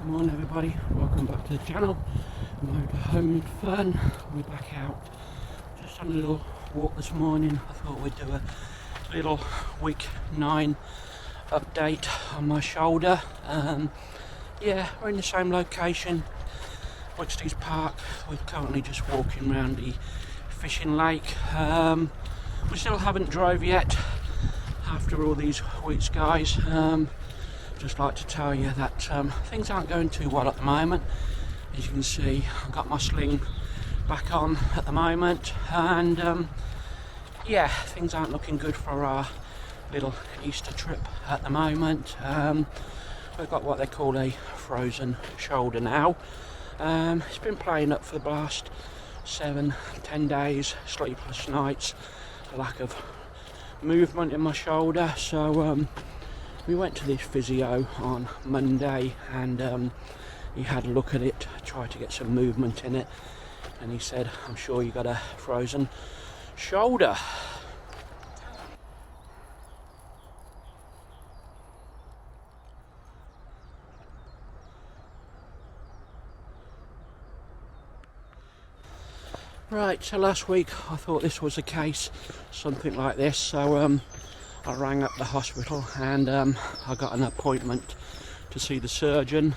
Come on everybody, welcome back to the channel. Motorhoming fun. We're back out. Just on a little walk this morning. I thought we'd do a little week 9 update on my shoulder. Yeah, we're in the same location, Whitstable Park. We're currently just walking around the fishing lake. We still haven't drove yet after all these weeks, guys. Just like to tell you that things aren't going too well at the moment. As you can see, I've got my sling back on at the moment, and yeah, things aren't looking good for our little Easter trip at the moment. We've got what they call a frozen shoulder now. It's been playing up for the last 7-10 days, sleepless nights, a lack of movement in my shoulder. So we went to this physio on Monday, and he had a look at it, tried to get some movement in it, and he said, I'm sure you got a frozen shoulder. Right, so last week I thought this was the case, something like this, so I rang up the hospital, and I got an appointment to see the surgeon.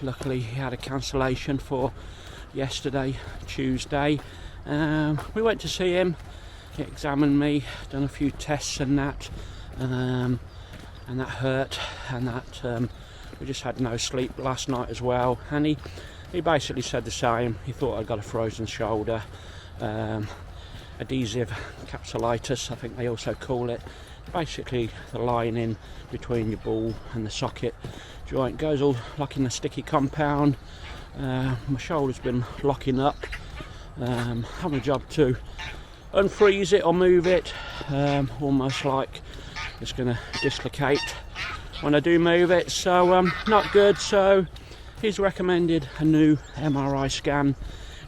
Luckily he had a cancellation for yesterday, Tuesday. We went to see him, he examined me, done a few tests and that hurt, and that we just had no sleep last night as well, and he basically said the same. He thought I got a frozen shoulder, adhesive capsulitis I think they also call it. Basically the lining between your ball and the socket joint goes all like in a sticky compound. My shoulder's been locking up. Having a job to unfreeze it or move it, almost like it's going to dislocate when I do move it, so not good. So he's recommended a new MRI scan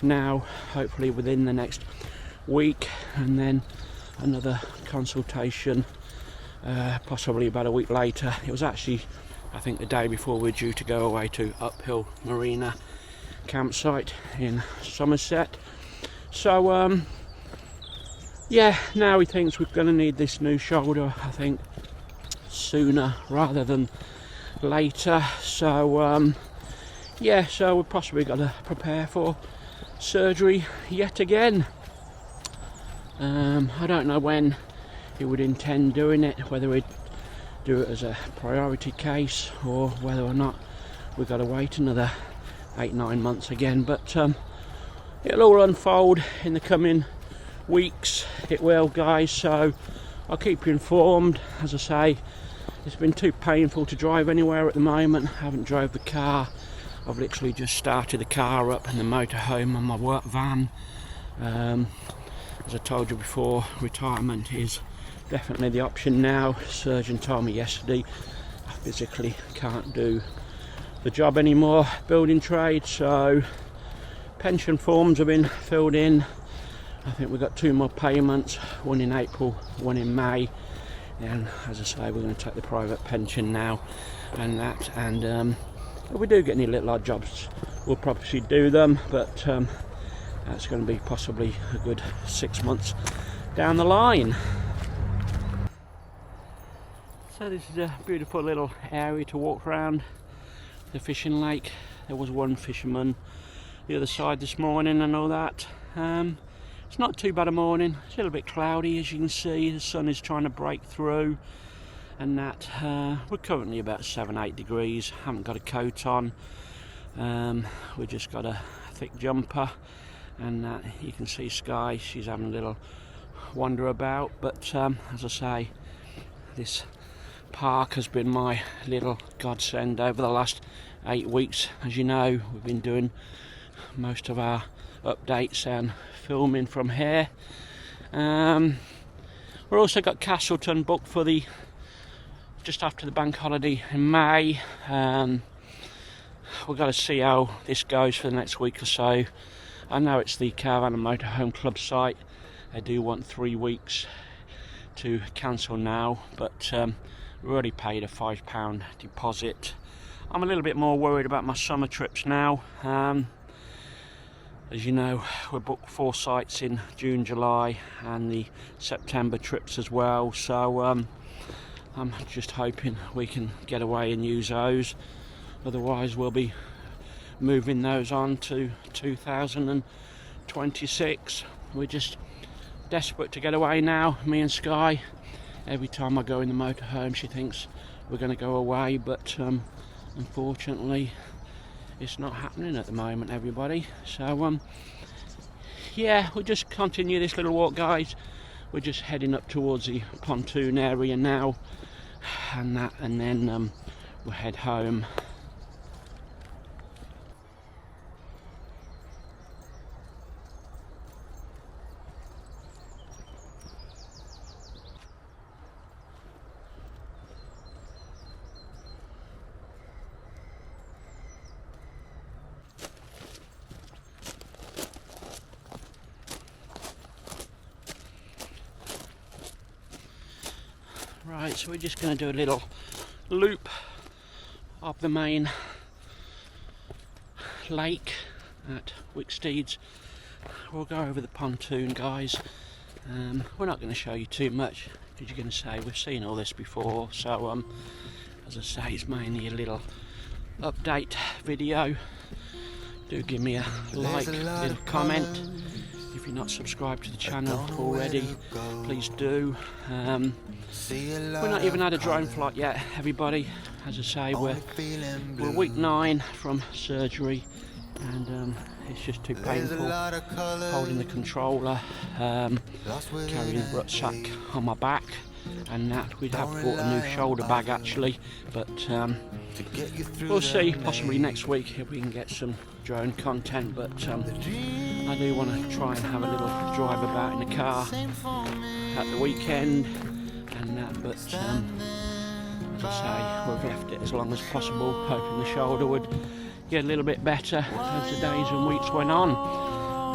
now, hopefully within the next week, and then another consultation possibly about a week later. It was actually, I think, the day before we're due to go away to Uphill Marina campsite in Somerset. So yeah, now he thinks we're going to need this new shoulder, I think, sooner rather than later. So yeah, so we've possibly got to prepare for surgery yet again. I don't know when he would intend doing it, whether he'd do it as a priority case or whether or not we've got to wait another 8-9 months again, but it'll all unfold in the coming weeks. It will, guys, so I'll keep you informed. As I say, it's been too painful to drive anywhere at the moment. I haven't drove the car. I've literally just started the car up in the motorhome on my work van. As I told you before, retirement is definitely the option now. Surgeon told me yesterday I physically can't do the job anymore, building trade, so pension forms have been filled in. I think we've got 2 more payments, one in April, one in May, and as I say, we're going to take the private pension now and that, and if we do get any little odd jobs, we'll probably do them, but that's going to be possibly a good 6 months down the line. So this is a beautiful little area to walk around the fishing lake. There was one fisherman the other side this morning and all that. It's not too bad a morning. It's a little bit cloudy, as you can see. The sun is trying to break through and that. We're currently about 7-8 degrees. Haven't got a coat on. We've just got a thick jumper, and you can see Sky, she's having a little wander about, but as I say, this park has been my little godsend over the last 8 weeks. As you know, we've been doing most of our updates and filming from here. We've also got Castleton booked for the just after the bank holiday in May. We've got to see how this goes for the next week or so. I know it's the Caravan and Motorhome Club site. They do want 3 weeks to cancel now, but we already paid a £5 deposit I'm a little bit more worried about my summer trips now. As you know, we're booked 4 sites in June, July, and the September trips as well. So I'm just hoping we can get away and use those. Otherwise, we'll be moving those on to 2026. We're just desperate to get away now, me and Sky. Every time I go in the motorhome, she thinks we're going to go away, but unfortunately it's not happening at the moment, everybody. So yeah, we'll just continue this little walk, guys. We're just heading up towards the pontoon area now, and then we'll head home. Right, so we're just going to do a little loop of the main lake at Wicksteeds. We'll go over the pontoon, guys. We're not going to show you too much because you're going to say we've seen all this before. So as I say, it's mainly a little update video. Do give me a like, little comment. If you're not subscribed to the channel already, please do. We've not even had a drone flight yet, everybody. As I say, we're week 9 from surgery, and it's just too painful holding the controller, carrying the rucksack on my back, and that. We have bought a new shoulder bag actually, but we'll see, possibly next week if we can get some drone content. But I do want to try and have a little drive about in the car at the weekend and that, but as I say, we've left it as long as possible, hoping the shoulder would get a little bit better as the days and weeks went on.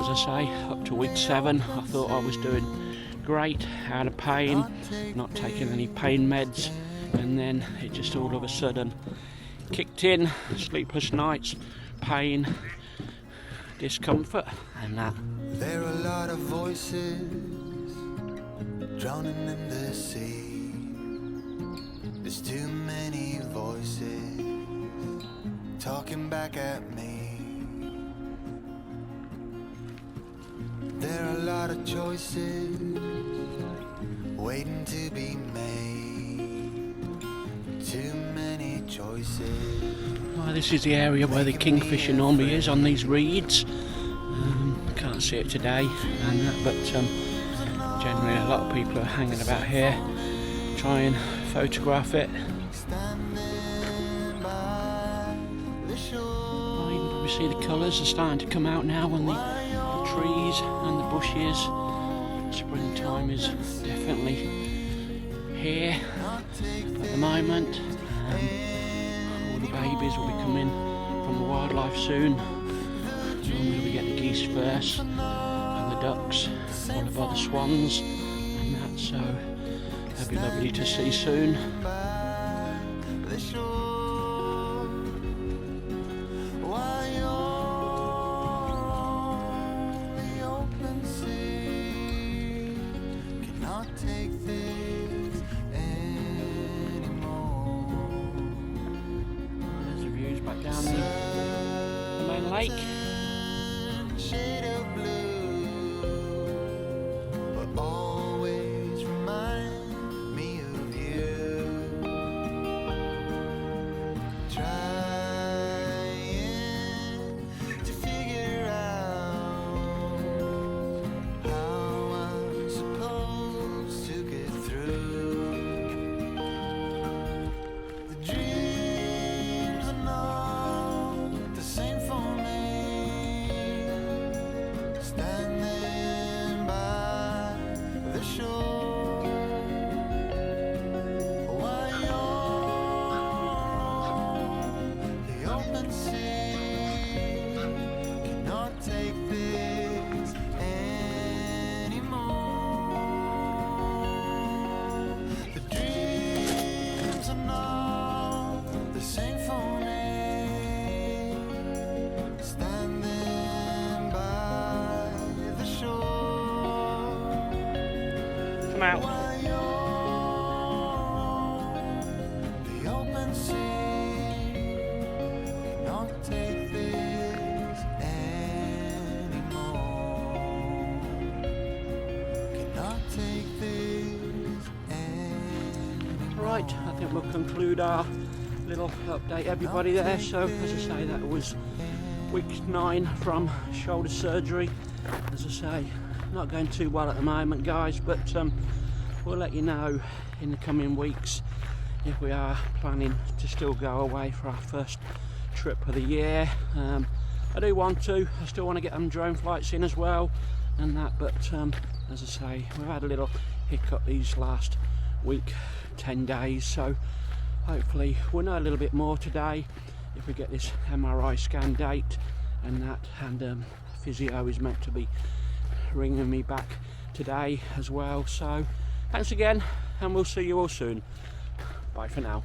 As I say, up to week 7 I thought I was doing great, out of pain, not taking any pain meds, and then it just all of a sudden kicked in. Sleepless nights, pain, discomfort, and that. There are a lot of voices drowning in the sea. There's too many voices talking back at me. There are a lot of choices waiting to be made. Too many choices. Well, this is the area where the kingfisher normally is on these reeds. Can't see it today, and that, but generally a lot of people are hanging about here, try and photograph it. Well, you can probably see the colours are starting to come out now on the trees and the bushes. Springtime is definitely here at the moment. All the babies will be coming from the wildlife soon. Normally we get the geese first and the ducks, followed by the swans and that, so they'll be lovely to see soon. There's the views back down the main lake. Shade of blue, but always remind me of you. Trying to figure out how I'm supposed to get through. The dreams are not the same for me. come out. The open sea cannot take this anymore. Cannot take this anymore. Right, I think we'll conclude our little update, everybody there. So as I say, that was week 9 from shoulder surgery. As I say, not going too well at the moment, guys, but we'll let you know in the coming weeks if we are planning to still go away for our first trip of the year. I do want to, I still want to get them drone flights in as well and that, but as I say, we've had a little hiccup these last week, 10 days, so hopefully we'll know a little bit more today if we get this MRI scan date and that, and physio is meant to be ringing me back today as well. So thanks again, and we'll see you all soon. Bye for now.